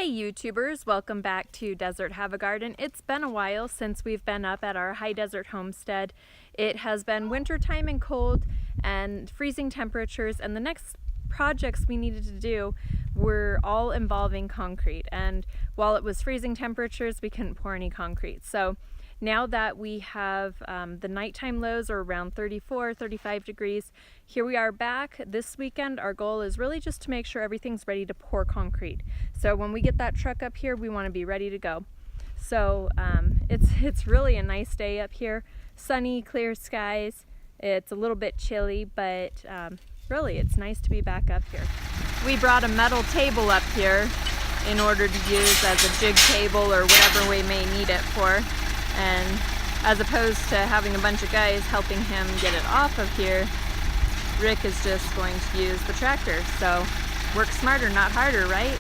Hey YouTubers, welcome back to Desert Have a Garden. It's been a while since we've been up at our high desert homestead. It has been wintertime and cold and freezing temperatures, and the next projects we needed to do were all involving concrete. And while it was freezing temperatures, we couldn't pour any concrete. So now that we have the nighttime lows are around 34, 35 degrees, here we are back this weekend. Our goal is really just to make sure everything's ready to pour concrete. So when we get that truck up here, we want to be ready to go. So it's really a nice day up here. Sunny, clear skies. It's a little bit chilly, but really it's nice to be back up here. We brought a metal table up here in order to use as a jig table or whatever we may need it for. And as opposed to having a bunch of guys helping him get it off of here, Rick is just going to use the tractor. So work smarter, not harder, right?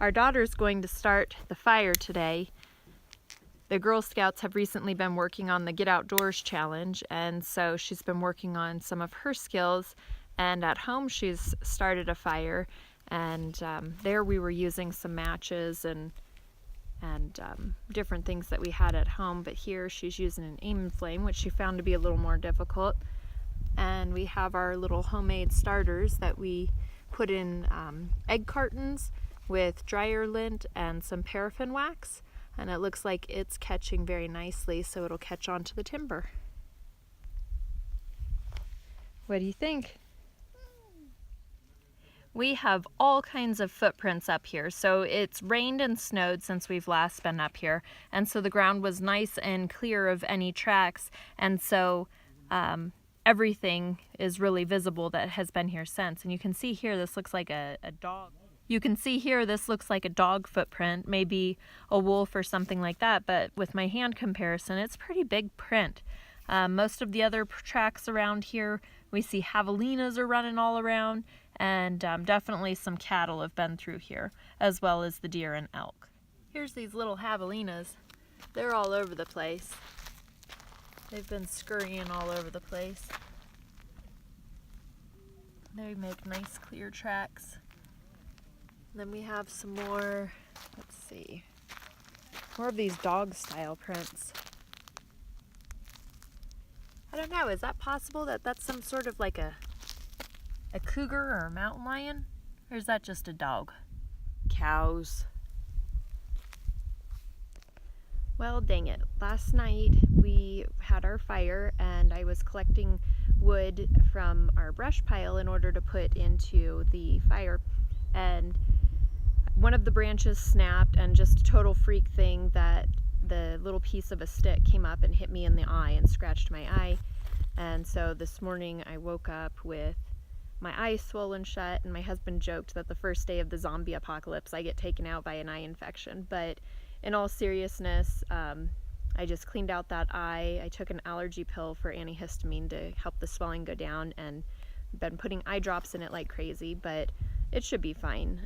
Our daughter's going to start the fire today. The Girl Scouts have recently been working on the Get Outdoors challenge, and so she's been working on some of her skills, and at home she's started a fire, and there we were using some matches and different things that we had at home, but here she's using an aim flame, which she found to be a little more difficult. And we have our little homemade starters that we put in egg cartons with dryer lint and some paraffin wax, and it looks like it's catching very nicely, so it'll catch onto the timber. What do you think? We have all kinds of footprints up here. So it's rained and snowed since we've last been up here, and so the ground was nice and clear of any tracks, and so everything is really visible that has been here since. And you can see here this looks like a dog. You can see here this looks like a dog footprint, maybe a wolf or something like that, but with my hand comparison, it's pretty big print. Most of the other tracks around here, we see javelinas are running all around, and definitely some cattle have been through here, as well as the deer and elk. Here's these little javelinas. They're all over the place. They've been scurrying all over the place. They make nice clear tracks. Then we have some more, let's see, more of these dog style prints. I don't know, is that possible that that's some sort of like a cougar or a mountain lion? Or is that just a dog? Cows. Well, dang it. Last night we had our fire and I was collecting wood from our brush pile in order to put into the fire, and one of the branches snapped, and just a total freak thing that the little piece of a stick came up and hit me in the eye and scratched my eye. And so this morning I woke up with my eye swollen shut, and my husband joked that the first day of the zombie apocalypse I get taken out by an eye infection. But in all seriousness, I just cleaned out that eye. I took an allergy pill for antihistamine to help the swelling go down, and been putting eye drops in it like crazy, but it should be fine.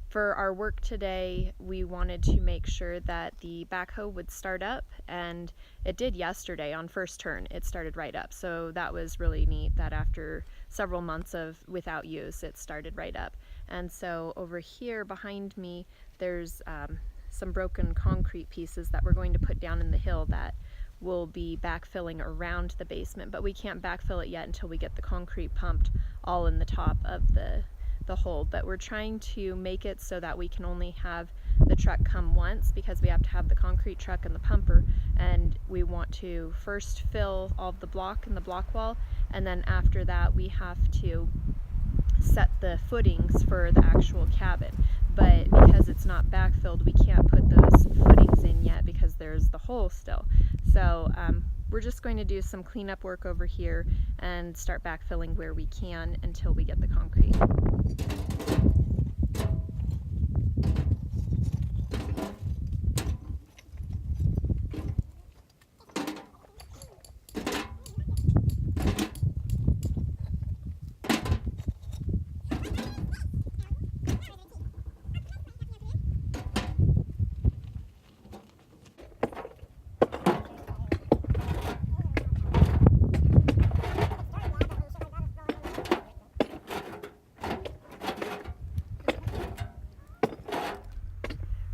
For our work today, we wanted to make sure that the backhoe would start up, and it did yesterday on first turn. It started right up, so that was really neat that after several months of without use, it started right up. And so over here behind me, there's some broken concrete pieces that we're going to put down in the hill that will be backfilling around the basement, but we can't backfill it yet until we get the concrete pumped all in the top of the hole. But we're trying to make it so that we can only have the truck come once, because we have to have the concrete truck and the pumper, and we want to first fill all of the block in the block wall, and then after that we have to set the footings for the actual cabin. But because it's not backfilled, we can't put those footings in yet because there's the hole still. So we're just going to do some cleanup work over here and start backfilling where we can until we get the concrete.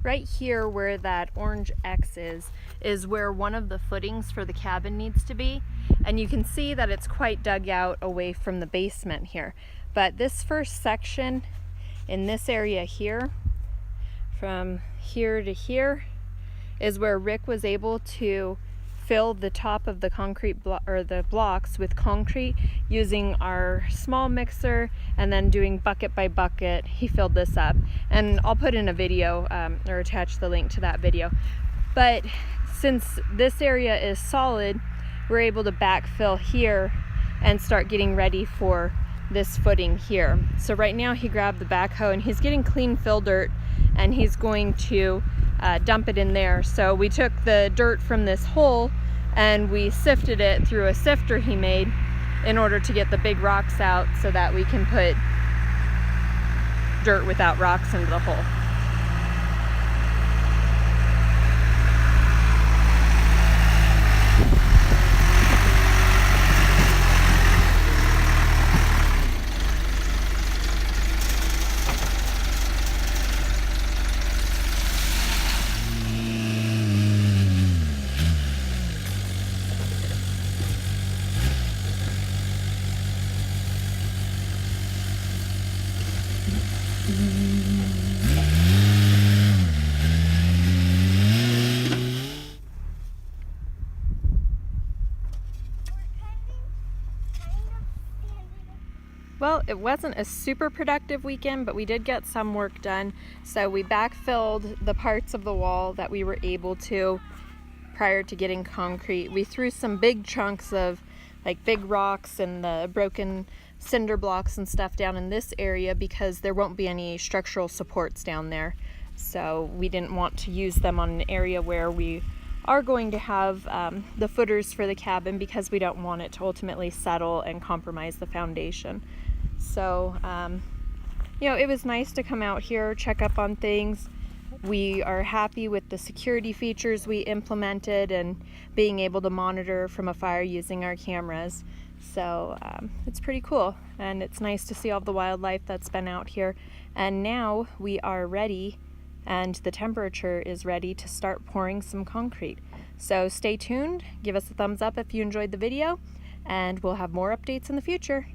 Right here where that orange X is where one of the footings for the cabin needs to be. And you can see that it's quite dug out away from the basement here. But this first section in this area here, from here to here, is where Rick was able to fill the top of the concrete or the blocks with concrete using our small mixer, and then doing bucket by bucket. He filled this up, and I'll put in a video or attach the link to that video. But since this area is solid, we're able to backfill here and start getting ready for this footing here. So right now he grabbed the backhoe and he's getting clean fill dirt, and he's going to dump it in there. So we took the dirt from this hole and we sifted it through a sifter he made in order to get the big rocks out so that we can put dirt without rocks into the hole. Well, it wasn't a super productive weekend, but we did get some work done. So we backfilled the parts of the wall that we were able to prior to getting concrete. We threw some big chunks of like big rocks and the broken cinder blocks and stuff down in this area because there won't be any structural supports down there. So we didn't want to use them on an area where we are going to have the footers for the cabin, because we don't want it to ultimately settle and compromise the foundation. So, you know, it was nice to come out here, check up on things. We are happy with the security features we implemented and being able to monitor from afar using our cameras. So it's pretty cool, and it's nice to see all the wildlife that's been out here. And now we are ready, and the temperature is ready to start pouring some concrete. So stay tuned, give us a thumbs up if you enjoyed the video, and we'll have more updates in the future.